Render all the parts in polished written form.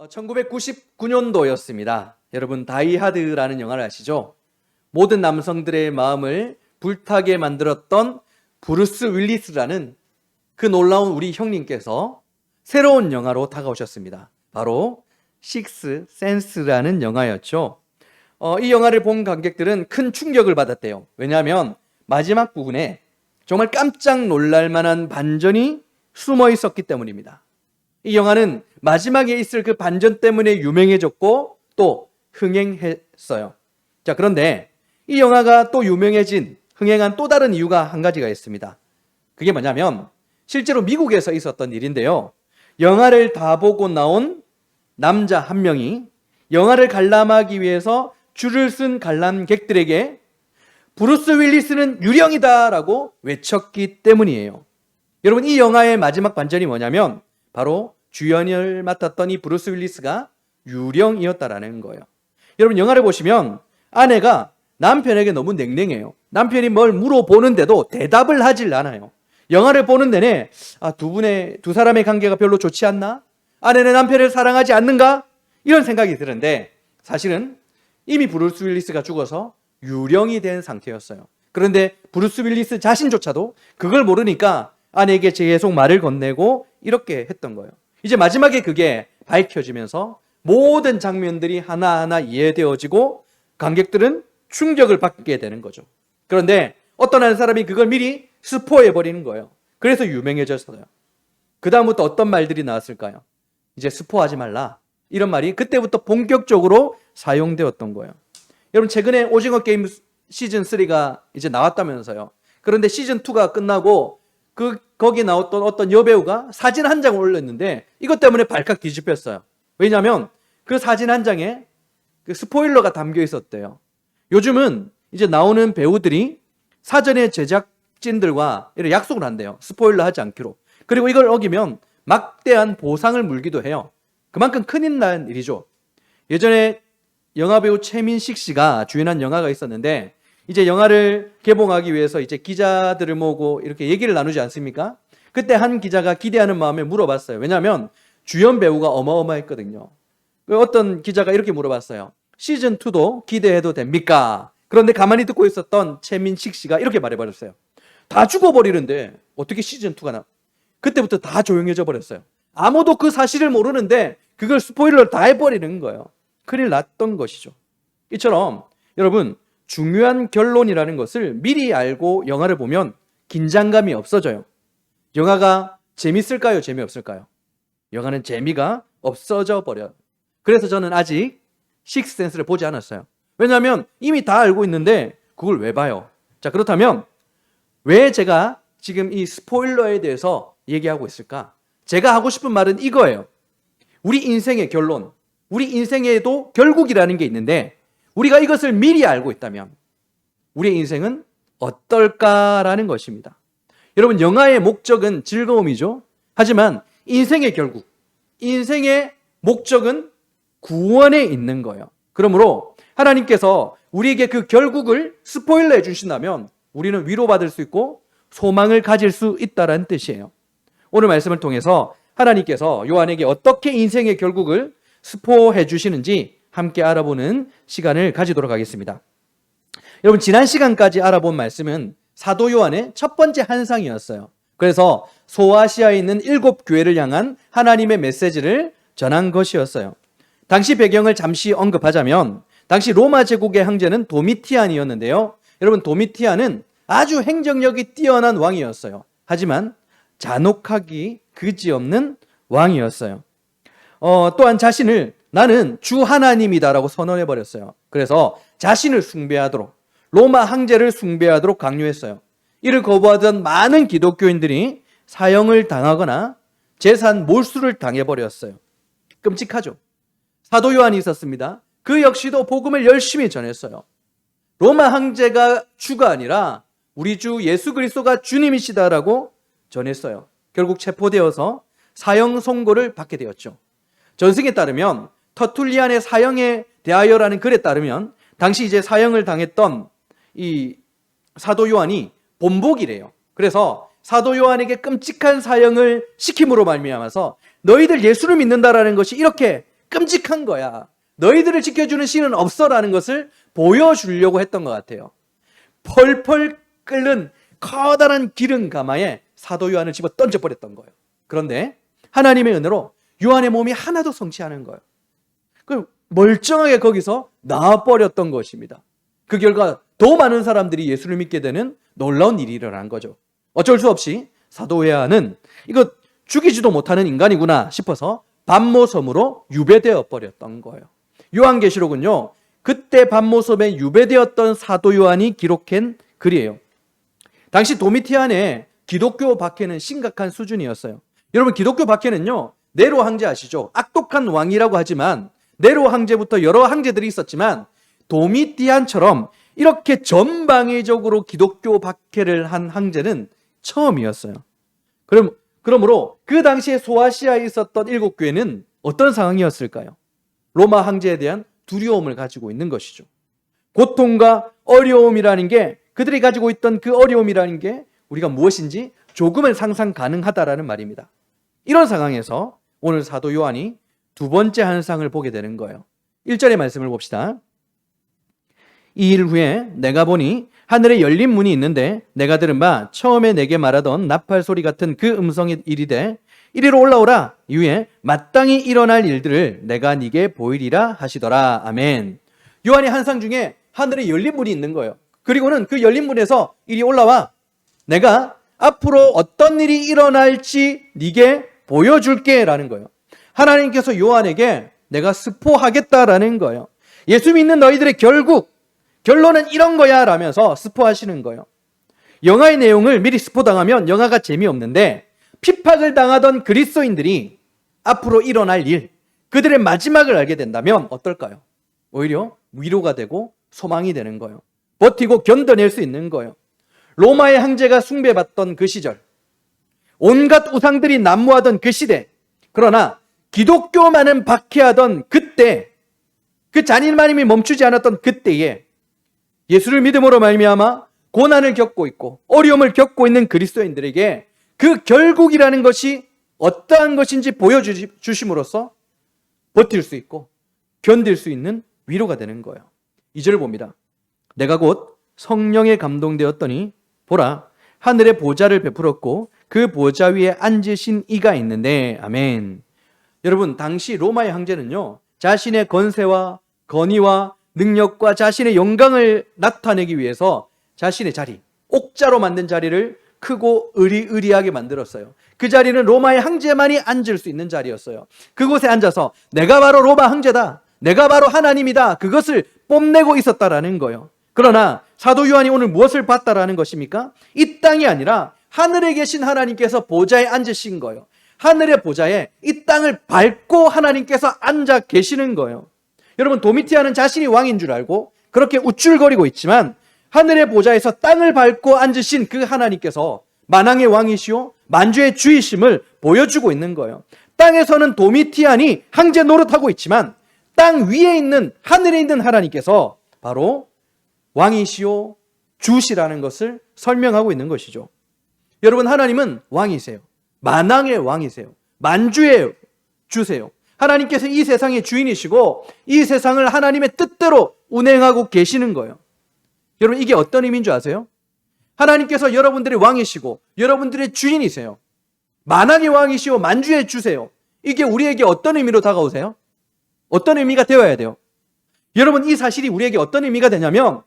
1999년도였습니다. 여러분, 다이하드라는 영화를 아시죠? 모든 남성들의 마음을 불타게 만들었던 브루스 윌리스라는 그 놀라운 우리 형님께서 새로운 영화로 다가오셨습니다. 바로 식스 센스라는 영화였죠. 이 영화를 본 관객들은 큰 충격을 받았대요. 왜냐하면 마지막 부분에 정말 깜짝 놀랄 만한 반전이 숨어 있었기 때문입니다. 이 영화는 마지막에 있을 그 반전 때문에 유명해졌고 또 흥행했어요. 자, 그런데 이 영화가 또 흥행한 또 다른 이유가 한 가지가 있습니다. 그게 뭐냐면 실제로 미국에서 있었던 일인데요. 영화를 다 보고 나온 남자 한 명이 영화를 관람하기 위해서 줄을 쓴 관람객들에게 브루스 윌리스는 유령이다라고 외쳤기 때문이에요. 여러분, 이 영화의 마지막 반전이 뭐냐면 바로 주연을 맡았던 이 브루스 윌리스가 유령이었다라는 거예요. 여러분, 영화를 보시면 아내가 남편에게 너무 냉랭해요. 남편이 뭘 물어보는데도 대답을 하질 않아요. 영화를 보는 내내 두 사람의 관계가 별로 좋지 않나? 아내는 남편을 사랑하지 않는가? 이런 생각이 드는데 사실은 이미 브루스 윌리스가 죽어서 유령이 된 상태였어요. 그런데 브루스 윌리스 자신조차도 그걸 모르니까 아내에게 계속 말을 건네고 이렇게 했던 거예요. 이제 마지막에 그게 밝혀지면서 모든 장면들이 하나하나 이해되어지고 관객들은 충격을 받게 되는 거죠. 그런데 어떤 한 사람이 그걸 미리 스포해버리는 거예요. 그래서 유명해졌어요. 그 다음부터 어떤 말들이 나왔을까요? 이제 스포하지 말라. 이런 말이 그때부터 본격적으로 사용되었던 거예요. 여러분, 최근에 오징어 게임 시즌 3가 이제 나왔다면서요. 그런데 시즌 2가 끝나고 거기 나왔던 어떤 여배우가 사진 한 장을 올렸는데 이것 때문에 발칵 뒤집혔어요. 왜냐하면 그 사진 한 장에 그 스포일러가 담겨 있었대요. 요즘은 이제 나오는 배우들이 사전에 제작진들과 이런 약속을 한대요. 스포일러 하지 않기로. 그리고 이걸 어기면 막대한 보상을 물기도 해요. 그만큼 큰일 난 일이죠. 예전에 영화배우 최민식 씨가 주연한 영화가 있었는데 이제 영화를 개봉하기 위해서 이제 기자들을 모으고 이렇게 얘기를 나누지 않습니까? 그때 한 기자가 기대하는 마음에 물어봤어요. 왜냐하면 주연 배우가 어마어마했거든요. 어떤 기자가 이렇게 물어봤어요. 시즌2도 기대해도 됩니까? 그런데 가만히 듣고 있었던 최민식 씨가 이렇게 말해버렸어요. 다 죽어버리는데 어떻게 시즌2가 나? 그때부터 다 조용해져 버렸어요. 아무도 그 사실을 모르는데 그걸 스포일러를 다 해버리는 거예요. 큰일 났던 것이죠. 이처럼 여러분, 중요한 결론이라는 것을 미리 알고 영화를 보면 긴장감이 없어져요. 영화가 재밌을까요? 재미없을까요? 영화는 재미가 없어져 버려요. 그래서 저는 아직 식스센스를 보지 않았어요. 왜냐하면 이미 다 알고 있는데 그걸 왜 봐요? 자, 그렇다면 왜 제가 지금 이 스포일러에 대해서 얘기하고 있을까? 제가 하고 싶은 말은 이거예요. 우리 인생의 결론, 우리 인생에도 결국이라는 게 있는데 우리가 이것을 미리 알고 있다면 우리의 인생은 어떨까라는 것입니다. 여러분, 영화의 목적은 즐거움이죠. 하지만 인생의 결국, 인생의 목적은 구원에 있는 거예요. 그러므로 하나님께서 우리에게 그 결국을 스포일러 해주신다면 우리는 위로받을 수 있고 소망을 가질 수 있다는 뜻이에요. 오늘 말씀을 통해서 하나님께서 요한에게 어떻게 인생의 결국을 스포해 주시는지 함께 알아보는 시간을 가지도록 하겠습니다. 여러분, 지난 시간까지 알아본 말씀은 사도 요한의 첫 번째 환상이었어요. 그래서 소아시아에 있는 7교회를 향한 하나님의 메시지를 전한 것이었어요. 당시 배경을 잠시 언급하자면 당시 로마 제국의 황제는 도미티안이었는데요. 여러분, 도미티안은 아주 행정력이 뛰어난 왕이었어요. 하지만 잔혹하기 그지없는 왕이었어요. 또한 자신을 나는 주 하나님이다라고 선언해버렸어요. 그래서 자신을 숭배하도록, 로마 황제를 숭배하도록 강요했어요. 이를 거부하던 많은 기독교인들이 사형을 당하거나 재산 몰수를 당해버렸어요. 끔찍하죠. 사도 요한이 있었습니다. 그 역시도 복음을 열심히 전했어요. 로마 황제가 주가 아니라 우리 주 예수 그리스도가 주님이시다라고 전했어요. 결국 체포되어서 사형 선고를 받게 되었죠. 전승에 따르면 터툴리안의 사형에 대하여라는 글에 따르면 당시 이제 사형을 당했던 이 사도 요한이 본복이래요. 그래서 사도 요한에게 끔찍한 사형을 시킴으로 말미암아서 너희들 예수를 믿는다라는 것이 이렇게 끔찍한 거야. 너희들을 지켜주는 신은 없어라는 것을 보여주려고 했던 것 같아요. 펄펄 끓는 커다란 기름 가마에 사도 요한을 집어 던져버렸던 거예요. 그런데 하나님의 은혜로 요한의 몸이 하나도 성취하는 거예요. 그 멀쩡하게 거기서 나와버렸던 것입니다. 그 결과 더 많은 사람들이 예수를 믿게 되는 놀라운 일이 일어난 거죠. 어쩔 수 없이 사도 요한은 이거 죽이지도 못하는 인간이구나 싶어서 반모섬으로 유배되어 버렸던 거예요. 요한계시록은요, 그때 반모섬에 유배되었던 사도 요한이 기록한 글이에요. 당시 도미티안의 기독교 박해는 심각한 수준이었어요. 여러분, 기독교 박해는요, 네로 황제 아시죠? 악독한 왕이라고 하지만 네로 황제부터 여러 황제들이 있었지만 도미티안처럼 이렇게 전방위적으로 기독교 박해를 한 황제는 처음이었어요. 그러므로 그 당시에 소아시아에 있었던 7교회는 어떤 상황이었을까요? 로마 황제에 대한 두려움을 가지고 있는 것이죠. 고통과 어려움이라는 게, 그들이 가지고 있던 그 어려움이라는 게 우리가 무엇인지 조금은 상상 가능하다라는 말입니다. 이런 상황에서 오늘 사도 요한이 두 번째 환상을 보게 되는 거예요. 1절의 말씀을 봅시다. 이 일 후에 내가 보니 하늘에 열린 문이 있는데 내가 들은 바 처음에 내게 말하던 나팔 소리 같은 그 음성이 이르되 이리로 올라오라. 이후에 마땅히 일어날 일들을 내가 네게 보이리라 하시더라. 아멘. 요한의 환상 중에 하늘에 열린 문이 있는 거예요. 그리고는 그 열린 문에서 이리 올라와. 내가 앞으로 어떤 일이 일어날지 네게 보여줄게 라는 거예요. 하나님께서 요한에게 내가 스포하겠다라는 거예요. 예수 믿는 너희들의 결론은 이런 거야 라면서 스포하시는 거예요. 영화의 내용을 미리 스포당하면 영화가 재미없는데 핍박을 당하던 그리스도인들이 앞으로 일어날 일, 그들의 마지막을 알게 된다면 어떨까요? 오히려 위로가 되고 소망이 되는 거예요. 버티고 견뎌낼 수 있는 거예요. 로마의 황제가 숭배받던 그 시절, 온갖 우상들이 난무하던 그 시대, 그러나 기독교만은 박해하던 그때, 그 잔인마님이 멈추지 않았던 그때에 예수를 믿음으로 말미암아 고난을 겪고 있고 어려움을 겪고 있는 그리스도인들에게 그 결국이라는 것이 어떠한 것인지 보여주심으로써 버틸 수 있고 견딜 수 있는 위로가 되는 거예요. 2절을 봅니다. 내가 곧 성령에 감동되었더니 보라, 하늘의 보좌를 베풀었고 그 보좌 위에 앉으신 이가 있는데, 아멘. 여러분, 당시 로마의 황제는요, 자신의 권세와 권위와 능력과 자신의 영광을 나타내기 위해서 자신의 자리, 옥자로 만든 자리를 크고 으리으리하게 만들었어요. 그 자리는 로마의 황제만이 앉을 수 있는 자리였어요. 그곳에 앉아서 내가 바로 로마 황제다, 내가 바로 하나님이다, 그것을 뽐내고 있었다라는 거예요. 그러나 사도 요한이 오늘 무엇을 봤다라는 것입니까? 이 땅이 아니라 하늘에 계신 하나님께서 보좌에 앉으신 거예요. 하늘의 보좌에 이 땅을 밟고 하나님께서 앉아 계시는 거예요. 여러분, 도미티아는 자신이 왕인 줄 알고 그렇게 우쭐거리고 있지만 하늘의 보좌에서 땅을 밟고 앉으신 그 하나님께서 만왕의 왕이시오 만주의 주이심을 보여주고 있는 거예요. 땅에서는 도미티안이 황제 노릇하고 있지만 땅 위에 있는, 하늘에 있는 하나님께서 바로 왕이시오 주시라는 것을 설명하고 있는 것이죠. 여러분, 하나님은 왕이세요. 만왕의 왕이세요. 만주의 주세요. 하나님께서 이 세상의 주인이시고 이 세상을 하나님의 뜻대로 운행하고 계시는 거예요. 여러분, 이게 어떤 의미인 줄 아세요? 하나님께서 여러분들의 왕이시고 여러분들의 주인이세요. 만왕의 왕이시오 만주의 주세요. 이게 우리에게 어떤 의미로 다가오세요? 어떤 의미가 되어야 돼요? 여러분, 이 사실이 우리에게 어떤 의미가 되냐면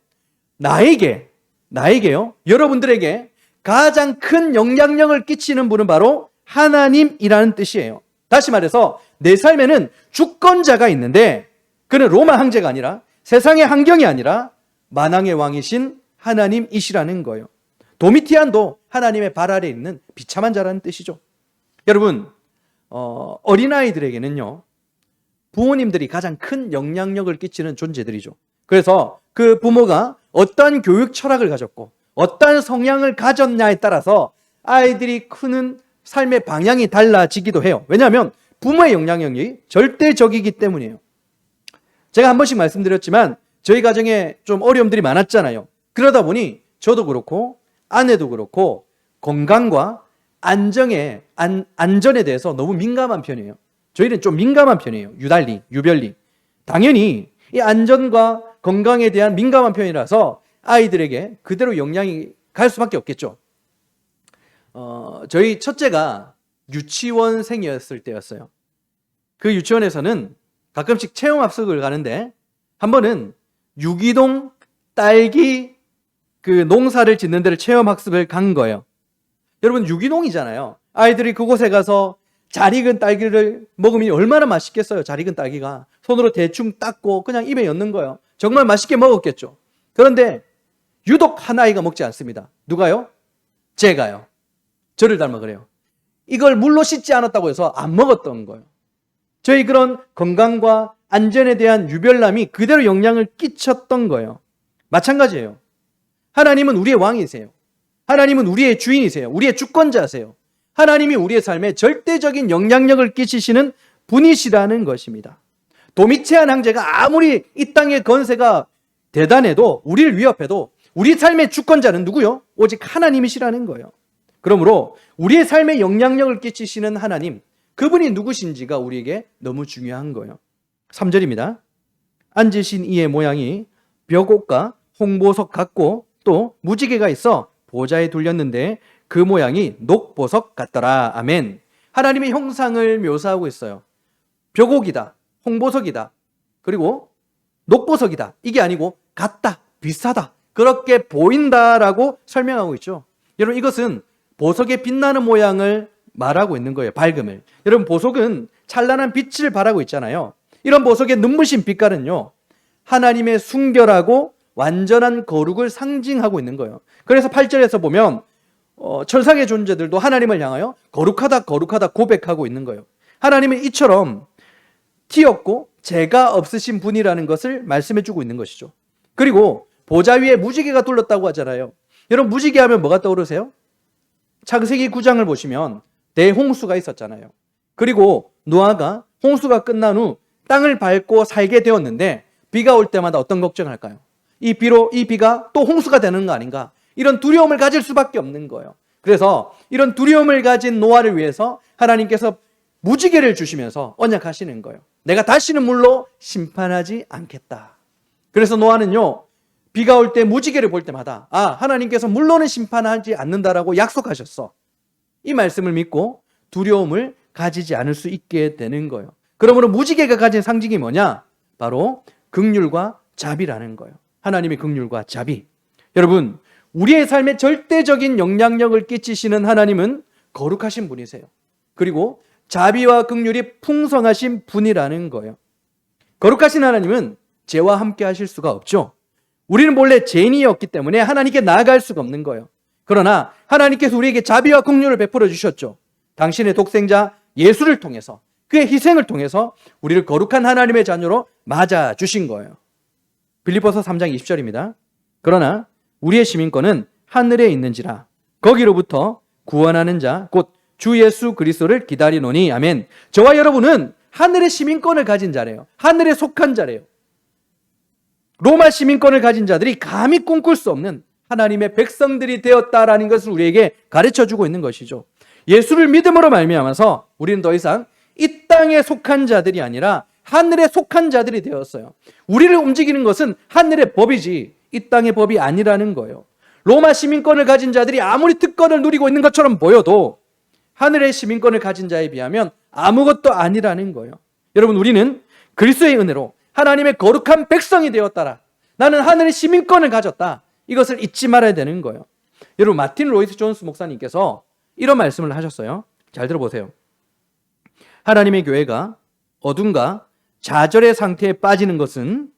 나에게요, 여러분들에게 가장 큰 영향력을 끼치는 분은 바로 하나님이라는 뜻이에요. 다시 말해서 내 삶에는 주권자가 있는데 그는 로마 황제가 아니라 세상의 환경이 아니라 만왕의 왕이신 하나님이시라는 거예요. 도미티안도 하나님의 발 아래에 있는 비참한 자라는 뜻이죠. 여러분, 어린아이들에게는요, 부모님들이 가장 큰 영향력을 끼치는 존재들이죠. 그래서 그 부모가 어떠한 교육 철학을 가졌고 어떠한 성향을 가졌냐에 따라서 아이들이 크는 삶의 방향이 달라지기도 해요. 왜냐하면 부모의 영향력이 절대적이기 때문이에요. 제가 한 번씩 말씀드렸지만 저희 가정에 좀 어려움들이 많았잖아요. 그러다 보니 저도 그렇고 아내도 그렇고 건강과 안전에 대해서 너무 민감한 편이에요. 저희는 좀 민감한 편이에요. 유달리, 유별리. 당연히 이 안전과 건강에 대한 민감한 편이라서 아이들에게 그대로 영향이 갈 수밖에 없겠죠. 저희 첫째가 유치원생이었을 때였어요. 그 유치원에서는 가끔씩 체험학습을 가는데 한 번은 유기농 딸기 그 농사를 짓는 데를 체험학습을 간 거예요. 여러분, 유기농이잖아요. 아이들이 그곳에 가서 잘 익은 딸기를 먹으면 얼마나 맛있겠어요. 잘 익은 딸기가 손으로 대충 닦고 그냥 입에 넣는 거예요. 정말 맛있게 먹었겠죠. 그런데 유독 한 아이가 먹지 않습니다. 누가요? 제가요. 저를 닮아 그래요. 이걸 물로 씻지 않았다고 해서 안 먹었던 거예요. 저희 그런 건강과 안전에 대한 유별남이 그대로 영향을 끼쳤던 거예요. 마찬가지예요. 하나님은 우리의 왕이세요. 하나님은 우리의 주인이세요. 우리의 주권자세요. 하나님이 우리의 삶에 절대적인 영향력을 끼치시는 분이시라는 것입니다. 도미체한 황제가 아무리 이 땅의 건세가 대단해도, 우리를 위협해도 우리 삶의 주권자는 누구요? 오직 하나님이시라는 거예요. 그러므로 우리의 삶에 영향력을 끼치시는 하나님, 그분이 누구신지가 우리에게 너무 중요한 거예요. 3절입니다. 앉으신 이의 모양이 벽옥과 홍보석 같고 또 무지개가 있어 보좌에 둘렸는데 그 모양이 녹보석 같더라. 아멘. 하나님의 형상을 묘사하고 있어요. 벽옥이다, 홍보석이다, 그리고 녹보석이다. 이게 아니고 같다, 비슷하다, 그렇게 보인다라고 설명하고 있죠. 여러분, 이것은 보석의 빛나는 모양을 말하고 있는 거예요. 밝음을. 여러분, 보석은 찬란한 빛을 발하고 있잖아요. 이런 보석의 눈부신 빛깔은요, 하나님의 순결하고 완전한 거룩을 상징하고 있는 거예요. 그래서 8절에서 보면 천상의 존재들도 하나님을 향하여 거룩하다 거룩하다 고백하고 있는 거예요. 하나님은 이처럼 티 없고 죄가 없으신 분이라는 것을 말씀해 주고 있는 것이죠. 그리고 보좌 위에 무지개가 둘렀다고 하잖아요. 여러분, 무지개 하면 뭐가 떠오르세요? 창세기 9장을 보시면 대홍수가 있었잖아요. 그리고 노아가 홍수가 끝난 후 땅을 밟고 살게 되었는데 비가 올 때마다 어떤 걱정을 할까요? 이 비가 또 홍수가 되는 거 아닌가? 이런 두려움을 가질 수밖에 없는 거예요. 그래서 이런 두려움을 가진 노아를 위해서 하나님께서 무지개를 주시면서 언약하시는 거예요. 내가 다시는 물로 심판하지 않겠다. 그래서 노아는요, 비가 올 때 무지개를 볼 때마다 하나님께서 물로는 심판하지 않는다라고 약속하셨어. 이 말씀을 믿고 두려움을 가지지 않을 수 있게 되는 거예요. 그러므로 무지개가 가진 상징이 뭐냐? 바로 긍휼과 자비라는 거예요. 하나님의 긍휼과 자비. 여러분, 우리의 삶에 절대적인 영향력을 끼치시는 하나님은 거룩하신 분이세요. 그리고 자비와 긍휼이 풍성하신 분이라는 거예요. 거룩하신 하나님은 죄와 함께 하실 수가 없죠. 우리는 본래 죄인이었기 때문에 하나님께 나아갈 수가 없는 거예요. 그러나 하나님께서 우리에게 자비와 긍휼을 베풀어 주셨죠. 당신의 독생자 예수를 통해서, 그의 희생을 통해서 우리를 거룩한 하나님의 자녀로 맞아 주신 거예요. 빌립보서 3장 20절입니다. 그러나 우리의 시민권은 하늘에 있는지라 거기로부터 구원하는 자 곧 주 예수 그리스도를 기다리노니. 아멘. 저와 여러분은 하늘의 시민권을 가진 자래요. 하늘에 속한 자래요. 로마 시민권을 가진 자들이 감히 꿈꿀 수 없는 하나님의 백성들이 되었다라는 것을 우리에게 가르쳐주고 있는 것이죠. 예수를 믿음으로 말미암아서 우리는 더 이상 이 땅에 속한 자들이 아니라 하늘에 속한 자들이 되었어요. 우리를 움직이는 것은 하늘의 법이지 이 땅의 법이 아니라는 거예요. 로마 시민권을 가진 자들이 아무리 특권을 누리고 있는 것처럼 보여도 하늘의 시민권을 가진 자에 비하면 아무것도 아니라는 거예요. 여러분, 우리는 그리스도의 은혜로 하나님의 거룩한 백성이 되었다라. 나는 하늘의 시민권을 가졌다. 이것을 잊지 말아야 되는 거예요. 여러분, 마틴 로이스 존스 목사님께서 이런 말씀을 하셨어요. 잘 들어보세요. 하나님의 교회가 어둠과 좌절의 상태에 빠지는 것은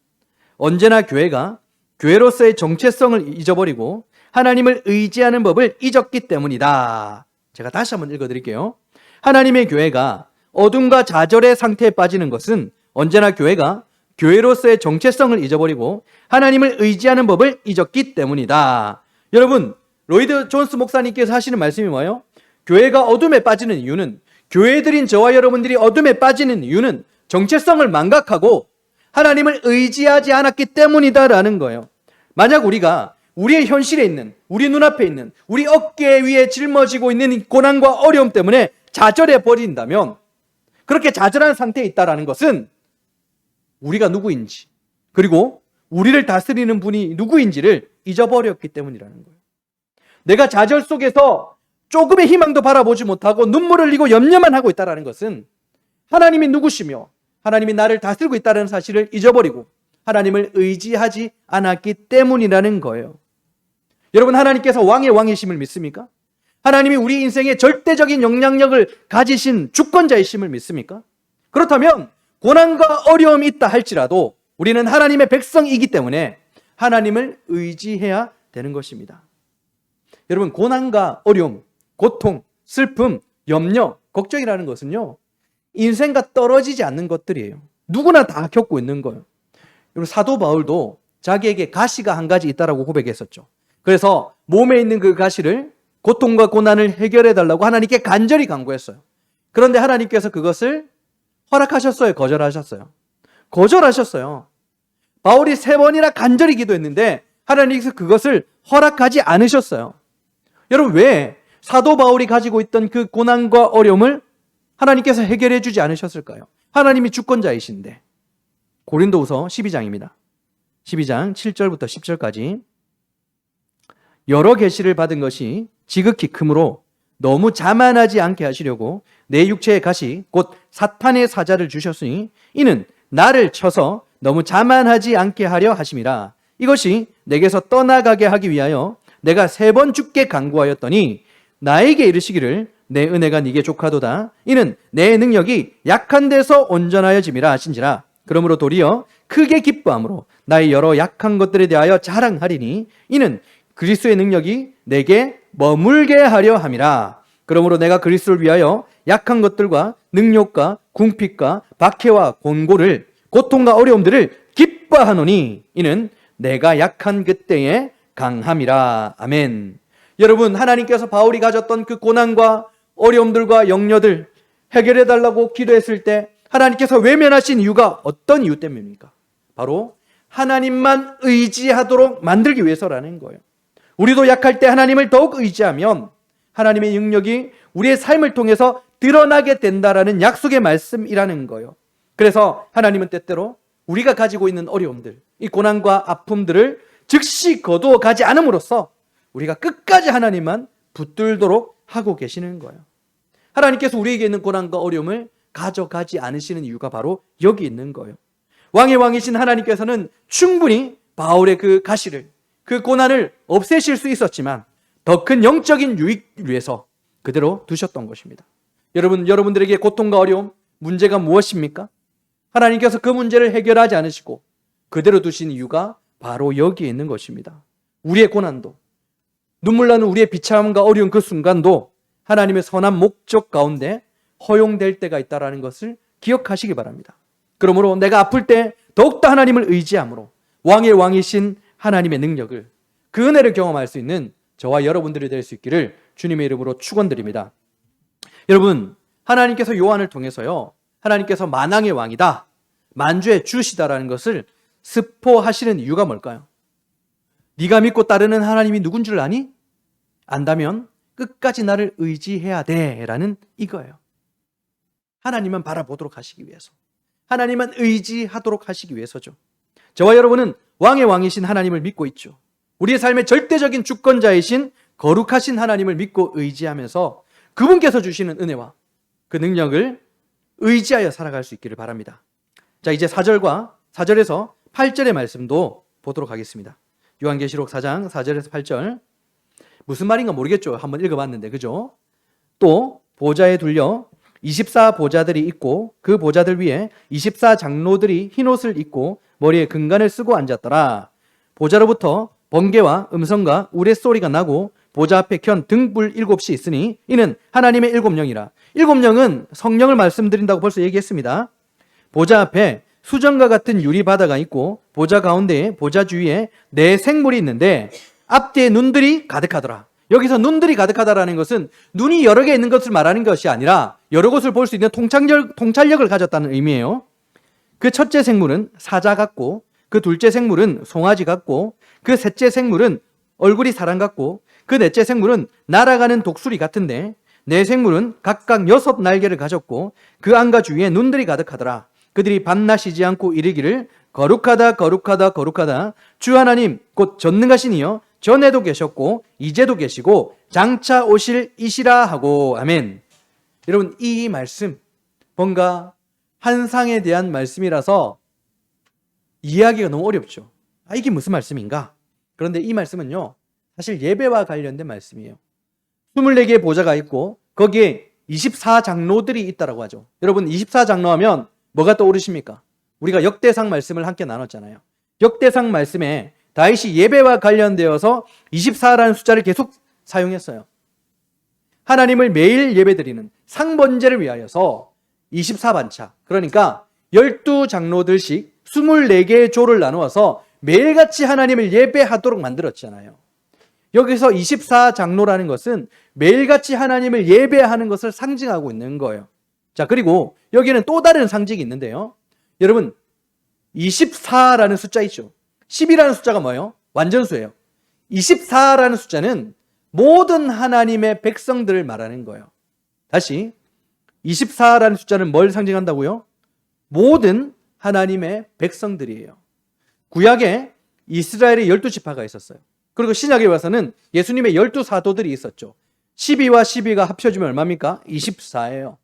언제나 교회가 교회로서의 정체성을 잊어버리고 하나님을 의지하는 법을 잊었기 때문이다. 제가 다시 한번 읽어드릴게요. 하나님의 교회가 어둠과 좌절의 상태에 빠지는 것은 언제나 교회가 교회로서의 정체성을 잊어버리고 하나님을 의지하는 법을 잊었기 때문이다. 여러분, 로이드 존스 목사님께서 하시는 말씀이 뭐예요? 교회가 어둠에 빠지는 이유는, 교회들인 저와 여러분들이 어둠에 빠지는 이유는 정체성을 망각하고 하나님을 의지하지 않았기 때문이다라는 거예요. 만약 우리가 우리의 현실에 있는, 우리 눈앞에 있는, 우리 어깨 위에 짊어지고 있는 고난과 어려움 때문에 좌절해 버린다면 그렇게 좌절한 상태에 있다는 것은 우리가 누구인지, 그리고 우리를 다스리는 분이 누구인지를 잊어버렸기 때문이라는 거예요. 내가 좌절 속에서 조금의 희망도 바라보지 못하고 눈물을 흘리고 염려만 하고 있다는 것은 하나님이 누구시며 하나님이 나를 다스리고 있다는 사실을 잊어버리고 하나님을 의지하지 않았기 때문이라는 거예요. 여러분, 하나님께서 왕의 왕이심을 믿습니까? 하나님이 우리 인생에 절대적인 영향력을 가지신 주권자이심을 믿습니까? 그렇다면 고난과 어려움이 있다 할지라도 우리는 하나님의 백성이기 때문에 하나님을 의지해야 되는 것입니다. 여러분, 고난과 어려움, 고통, 슬픔, 염려, 걱정이라는 것은요, 인생과 떨어지지 않는 것들이에요. 누구나 다 겪고 있는 거예요. 여러분, 사도 바울도 자기에게 가시가 한 가지 있다라고 고백했었죠. 그래서 몸에 있는 그 가시를, 고통과 고난을 해결해 달라고 하나님께 간절히 간구했어요. 그런데 하나님께서 그것을 허락하셨어요? 거절하셨어요? 거절하셨어요. 바울이 3번이나 간절히 기도했는데 하나님께서 그것을 허락하지 않으셨어요. 여러분, 왜 사도 바울이 가지고 있던 그 고난과 어려움을 하나님께서 해결해 주지 않으셨을까요? 하나님이 주권자이신데. 고린도후서 12장입니다. 12장 7절부터 10절까지. 여러 계시를 받은 것이 지극히 크므로 너무 자만하지 않게 하시려고 내 육체의 가시 곧 사탄의 사자를 주셨으니 이는 나를 쳐서 너무 자만하지 않게 하려 하심이라. 이것이 내게서 떠나가게 하기 위하여 내가 3번 죽게 간구하였더니 나에게 이르시기를 내 은혜가 네게 족하도다. 이는 내 능력이 약한 데서 온전하여짐이라 하신지라. 그러므로 도리어 크게 기뻐함으로 나의 여러 약한 것들에 대하여 자랑하리니 이는 그리스도의 능력이 내게 머물게 하려 함이라. 그러므로 내가 그리스도를 위하여 약한 것들과 능욕과 궁핍과 박해와 곤고를 고통과 어려움들을 기뻐하노니 이는 내가 약한 그때에 강함이라. 아멘. 여러분, 하나님께서 바울이 가졌던 그 고난과 어려움들과 영려들 해결해 달라고 기도했을 때 하나님께서 외면하신 이유가 어떤 이유 때문입니까? 바로 하나님만 의지하도록 만들기 위해서라는 거예요. 우리도 약할 때 하나님을 더욱 의지하면 하나님의 능력이 우리의 삶을 통해서 드러나게 된다라는 약속의 말씀이라는 거예요. 그래서 하나님은 때때로 우리가 가지고 있는 어려움들, 이 고난과 아픔들을 즉시 거두어 가지 않음으로써 우리가 끝까지 하나님만 붙들도록 하고 계시는 거예요. 하나님께서 우리에게 있는 고난과 어려움을 가져가지 않으시는 이유가 바로 여기 있는 거예요. 왕의 왕이신 하나님께서는 충분히 바울의 그 가시를, 그 고난을 없애실 수 있었지만 더 큰 영적인 유익을 위해서 그대로 두셨던 것입니다. 여러분들에게 고통과 어려움, 문제가 무엇입니까? 하나님께서 그 문제를 해결하지 않으시고 그대로 두신 이유가 바로 여기에 있는 것입니다. 우리의 고난도, 눈물 나는 우리의 비참함과 어려운 그 순간도 하나님의 선한 목적 가운데 허용될 때가 있다는 것을 기억하시기 바랍니다. 그러므로 내가 아플 때 더욱더 하나님을 의지함으로 왕의 왕이신 하나님의 능력을, 그 은혜를 경험할 수 있는 저와 여러분들이 될 수 있기를 주님의 이름으로 축원드립니다. 여러분, 하나님께서 요한을 통해서요, 하나님께서 만왕의 왕이다, 만주의 주시다라는 것을 스포하시는 이유가 뭘까요? 네가 믿고 따르는 하나님이 누군 줄 아니? 안다면 끝까지 나를 의지해야 돼 라는 이거예요. 하나님만 바라보도록 하시기 위해서, 하나님만 의지하도록 하시기 위해서죠. 저와 여러분은 왕의 왕이신 하나님을 믿고 있죠. 우리의 삶의 절대적인 주권자이신 거룩하신 하나님을 믿고 의지하면서 그분께서 주시는 은혜와 그 능력을 의지하여 살아갈 수 있기를 바랍니다. 자, 이제 4절에서 8절의 말씀도 보도록 하겠습니다. 요한계시록 4장 4절에서 8절. 무슨 말인가 모르겠죠. 한번 읽어봤는데, 그죠? 또 보좌에 둘려 24보좌들이 있고 그 보좌들 위에 24장로들이 흰옷을 입고 머리에 금관을 쓰고 앉았더라. 보좌로부터 번개와 음성과 우레소리가 나고 보좌 앞에 켠 등불 7이 있으니 이는 하나님의 7영이라. 7영은 성령을 말씀드린다고 벌써 얘기했습니다. 보좌 앞에 수정과 같은 유리 바다가 있고 보좌 가운데에 보좌 주위에 4생물이 있는데 앞뒤에 눈들이 가득하더라. 여기서 눈들이 가득하다라는 것은 눈이 여러 개 있는 것을 말하는 것이 아니라 여러 곳을 볼 수 있는 통찰력을 가졌다는 의미예요. 그 첫째 생물은 사자 같고 그 둘째 생물은 송아지 같고 그 셋째 생물은 얼굴이 사람 같고 그 넷째 생물은 날아가는 독수리 같은데 네 생물은 각각 6 날개를 가졌고 그 안과 주위에 눈들이 가득하더라. 그들이 밤낮 쉬지 않고 이르기를 거룩하다 거룩하다 거룩하다 주 하나님 곧 전능하신 이여 전에도 계셨고 이제도 계시고 장차 오실 이시라 하고 아멘. 여러분 이 말씀 뭔가 환상에 대한 말씀이라서 이해하기가 너무 어렵죠. 이게 무슨 말씀인가? 그런데 이 말씀은요 사실 예배와 관련된 말씀이에요. 24개의 보좌가 있고 거기에 24장로들이 있다라고 하죠. 여러분 24장로 하면 뭐가 떠오르십니까? 우리가 역대상 말씀을 함께 나눴잖아요. 역대상 말씀에 다윗이 예배와 관련되어서 24라는 숫자를 계속 사용했어요. 하나님을 매일 예배드리는 상번제를 위하여서 24반차, 그러니까 12장로들씩 24개의 조를 나누어서 매일같이 하나님을 예배하도록 만들었잖아요. 여기서 24장로라는 것은 매일같이 하나님을 예배하는 것을 상징하고 있는 거예요. 자, 그리고 여기는 또 다른 상징이 있는데요. 여러분 24라는 숫자 있죠. 10이라는 숫자가 뭐예요? 완전수예요. 24라는 숫자는 모든 하나님의 백성들을 말하는 거예요. 다시 24라는 숫자는 뭘 상징한다고요? 모든 하나님의 백성들이에요. 구약에 이스라엘의 12지파가 있었어요. 그리고 신약에 와서는 예수님의 12사도들이 있었죠. 12와 12가 합쳐지면 얼마입니까? 24예요.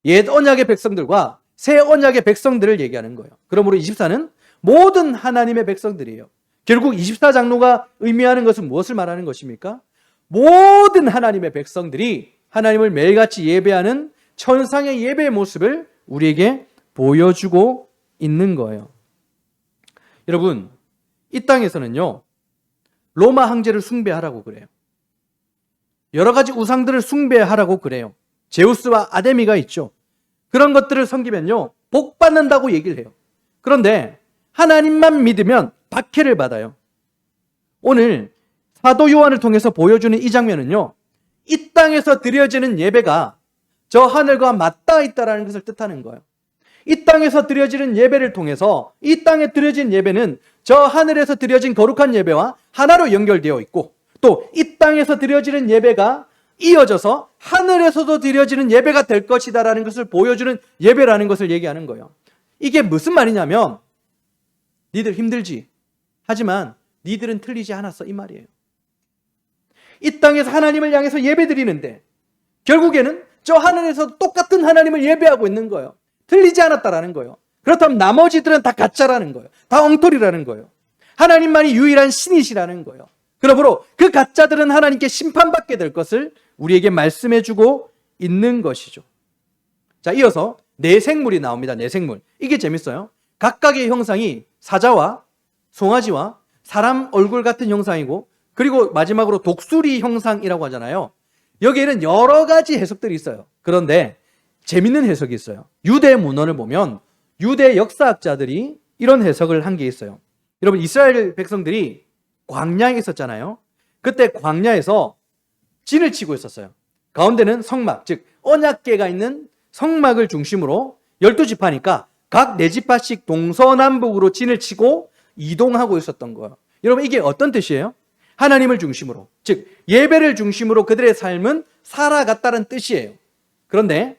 옛 언약의 백성들과 새 언약의 백성들을 얘기하는 거예요. 그러므로 24는 모든 하나님의 백성들이에요. 결국 24장로가 의미하는 것은 무엇을 말하는 것입니까? 모든 하나님의 백성들이 하나님을 매일같이 예배하는 천상의 예배의 모습을 우리에게 보여주고 있는 거예요. 여러분, 이 땅에서는요, 로마 황제를 숭배하라고 그래요. 여러 가지 우상들을 숭배하라고 그래요. 제우스와 아데미가 있죠. 그런 것들을 섬기면요, 복 받는다고 얘기를 해요. 그런데 하나님만 믿으면 박해를 받아요. 오늘 사도 요한을 통해서 보여주는 이 장면은요, 이 땅에서 드려지는 예배가 저 하늘과 맞닿아 있다는 것을 뜻하는 거예요. 이 땅에서 드려지는 예배를 통해서 이 땅에 드려진 예배는 저 하늘에서 드려진 거룩한 예배와 하나로 연결되어 있고, 또 이 땅에서 드려지는 예배가 이어져서 하늘에서도 드려지는 예배가 될 것이다라는 것을 보여주는 예배라는 것을 얘기하는 거예요. 이게 무슨 말이냐면, 니들 힘들지? 하지만 니들은 틀리지 않았어, 이 말이에요. 이 땅에서 하나님을 향해서 예배 드리는데 결국에는 저 하늘에서 똑같은 하나님을 예배하고 있는 거예요. 틀리지 않았다라는 거예요. 그렇다면 나머지들은 다 가짜라는 거예요. 다 엉터리라는 거예요. 하나님만이 유일한 신이시라는 거예요. 그러므로 그 가짜들은 하나님께 심판받게 될 것을 우리에게 말씀해주고 있는 것이죠. 자, 이어서 네 생물이 나옵니다. 네 생물. 이게 재밌어요. 각각의 형상이 사자와 송아지와 사람 얼굴 같은 형상이고, 그리고 마지막으로 독수리 형상이라고 하잖아요. 여기에는 여러 가지 해석들이 있어요. 그런데 재밌는 해석이 있어요. 유대 문헌을 보면 유대 역사학자들이 이런 해석을 한 게 있어요. 여러분, 이스라엘 백성들이 광야에 있었잖아요. 그때 광야에서 진을 치고 있었어요. 가운데는 성막, 즉 언약궤가 있는 성막을 중심으로 12지파니까 각 4지파씩 동서남북으로 진을 치고 이동하고 있었던 거예요. 여러분, 이게 어떤 뜻이에요? 하나님을 중심으로, 즉 예배를 중심으로 그들의 삶은 살아갔다는 뜻이에요. 그런데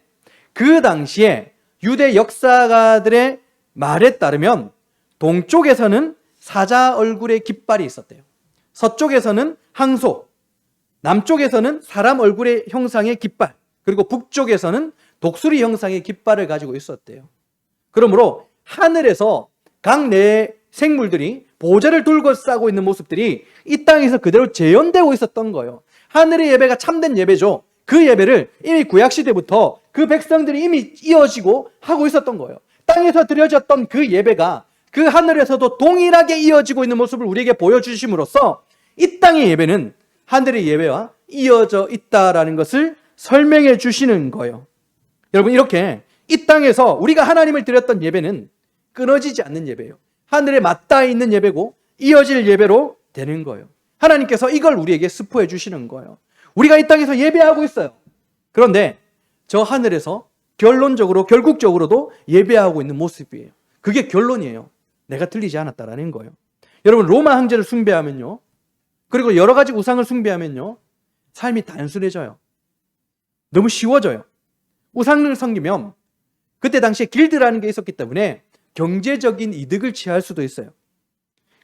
그 당시에 유대 역사가들의 말에 따르면 동쪽에서는 사자 얼굴의 깃발이 있었대요. 서쪽에서는 항소, 남쪽에서는 사람 얼굴의 형상의 깃발, 그리고 북쪽에서는 독수리 형상의 깃발을 가지고 있었대요. 그러므로 하늘에서 각 네 생물들이 보좌를 들고 싸고 있는 모습들이 이 땅에서 그대로 재현되고 있었던 거예요. 하늘의 예배가 참된 예배죠. 그 예배를 이미 구약시대부터 그 백성들이 이미 이어지고 하고 있었던 거예요. 땅에서 드려졌던 그 예배가 그 하늘에서도 동일하게 이어지고 있는 모습을 우리에게 보여주심으로써 이 땅의 예배는 하늘의 예배와 이어져 있다라는 것을 설명해 주시는 거예요. 여러분, 이렇게 이 땅에서 우리가 하나님을 드렸던 예배는 끊어지지 않는 예배예요. 하늘에 맞닿아 있는 예배고 이어질 예배로 되는 거예요. 하나님께서 이걸 우리에게 스포해 주시는 거예요. 우리가 이 땅에서 예배하고 있어요. 그런데 저 하늘에서 결론적으로, 결국적으로도 예배하고 있는 모습이에요. 그게 결론이에요. 내가 틀리지 않았다라는 거예요. 여러분, 로마 황제를 숭배하면요, 그리고 여러 가지 우상을 숭배하면요, 삶이 단순해져요. 너무 쉬워져요. 우상을 섬기면 그때 당시에 길드라는 게 있었기 때문에 경제적인 이득을 취할 수도 있어요.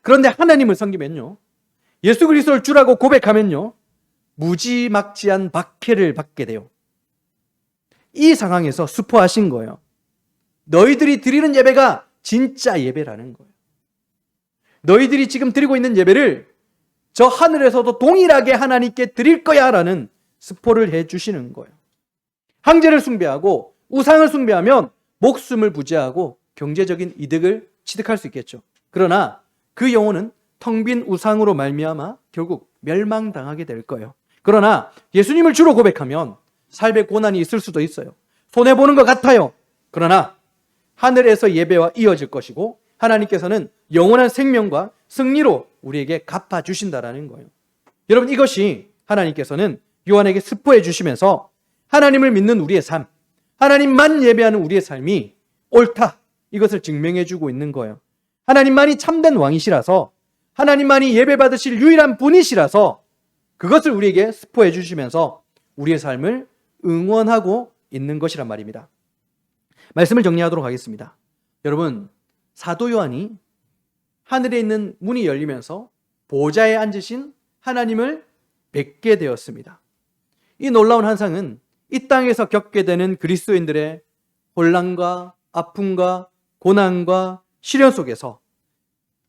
그런데 하나님을 섬기면요, 예수 그리스도를 주라고 고백하면요, 무지막지한 박해를 받게 돼요. 이 상황에서 스포하신 거예요. 너희들이 드리는 예배가 진짜 예배라는 거예요. 너희들이 지금 드리고 있는 예배를 저 하늘에서도 동일하게 하나님께 드릴 거야 라는 스포를 해주시는 거예요. 황제를 숭배하고 우상을 숭배하면 목숨을 부지하고 경제적인 이득을 취득할 수 있겠죠. 그러나 그 영혼은 텅 빈 우상으로 말미암아 결국 멸망당하게 될 거예요. 그러나 예수님을 주로 고백하면 삶의 고난이 있을 수도 있어요. 손해보는 것 같아요. 그러나 하늘에서 예배와 이어질 것이고 하나님께서는 영원한 생명과 승리로 우리에게 갚아주신다라는 거예요. 여러분, 이것이 하나님께서는 요한에게 스포해 주시면서 하나님을 믿는 우리의 삶, 하나님만 예배하는 우리의 삶이 옳다, 이것을 증명해 주고 있는 거예요. 하나님만이 참된 왕이시라서, 하나님만이 예배받으실 유일한 분이시라서 그것을 우리에게 스포해 주시면서 우리의 삶을 응원하고 있는 것이란 말입니다. 말씀을 정리하도록 하겠습니다. 여러분, 사도 요한이 하늘에 있는 문이 열리면서 보좌에 앉으신 하나님을 뵙게 되었습니다. 이 놀라운 환상은 이 땅에서 겪게 되는 그리스도인들의 혼란과 아픔과 고난과 시련 속에서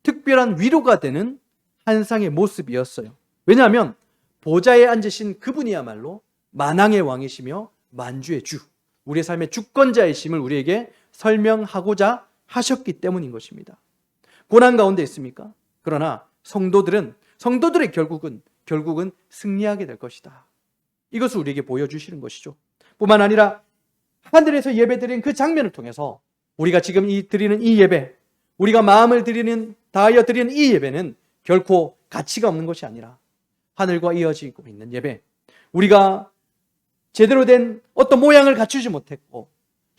특별한 위로가 되는 환상의 모습이었어요. 왜냐하면 보좌에 앉으신 그분이야말로 만왕의 왕이시며 만주의 주, 우리의 삶의 주권자이심을 우리에게 설명하고자 하셨기 때문인 것입니다. 고난 가운데 있습니까? 그러나 성도들의 결국은 승리하게 될 것이다. 이것을 우리에게 보여주시는 것이죠. 뿐만 아니라 하늘에서 예배드리는 그 장면을 통해서 우리가 지금 드리는 이 예배, 우리가 마음을 다하여 드리는 이 예배는 결코 가치가 없는 것이 아니라 하늘과 이어지고 있는 예배, 우리가 제대로 된 어떤 모양을 갖추지 못했고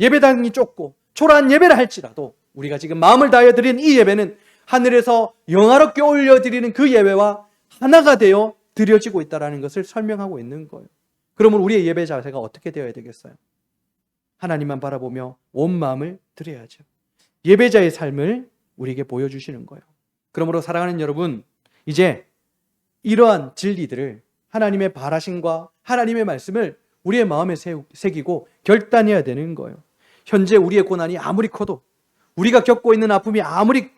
예배당이 좁고 초라한 예배를 할지라도 우리가 지금 마음을 다하여 드리는 이 예배는 하늘에서 영화롭게 올려드리는 그 예배와 하나가 되어 드려지고 있다는 것을 설명하고 있는 거예요. 그러면 우리의 예배 자세가 어떻게 되어야 되겠어요? 하나님만 바라보며 온 마음을 드려야죠. 예배자의 삶을 우리에게 보여주시는 거예요. 그러므로 사랑하는 여러분, 이제 이러한 진리들을, 하나님의 바라심과 하나님의 말씀을 우리의 마음에 새기고 결단해야 되는 거예요. 현재 우리의 고난이 아무리 커도, 우리가 겪고 있는 아픔이 아무리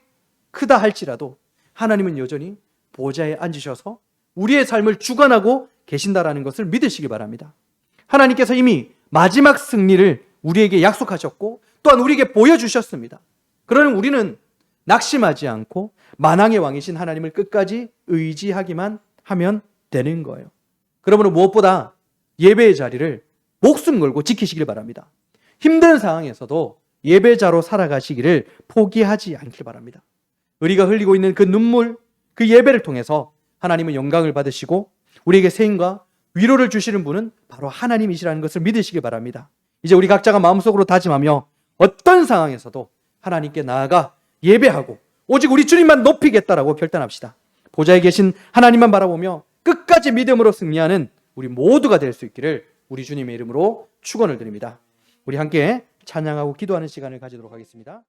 크다 할지라도 하나님은 여전히 보좌에 앉으셔서 우리의 삶을 주관하고 계신다라는 것을 믿으시기 바랍니다. 하나님께서 이미 마지막 승리를 우리에게 약속하셨고 또한 우리에게 보여주셨습니다. 그러면 우리는 낙심하지 않고 만왕의 왕이신 하나님을 끝까지 의지하기만 하면 되는 거예요. 그러므로 무엇보다 예배의 자리를 목숨 걸고 지키시길 바랍니다. 힘든 상황에서도 예배자로 살아가시기를 포기하지 않길 바랍니다. 우리가 흘리고 있는 그 눈물, 그 예배를 통해서 하나님은 영광을 받으시고 우리에게 세임과 위로를 주시는 분은 바로 하나님이시라는 것을 믿으시길 바랍니다. 이제 우리 각자가 마음속으로 다짐하며 어떤 상황에서도 하나님께 나아가 예배하고 오직 우리 주님만 높이겠다라고 결단합시다. 보좌에 계신 하나님만 바라보며 끝까지 믿음으로 승리하는 우리 모두가 될 수 있기를 우리 주님의 이름으로 축원을 드립니다. 우리 함께 찬양하고 기도하는 시간을 가지도록 하겠습니다.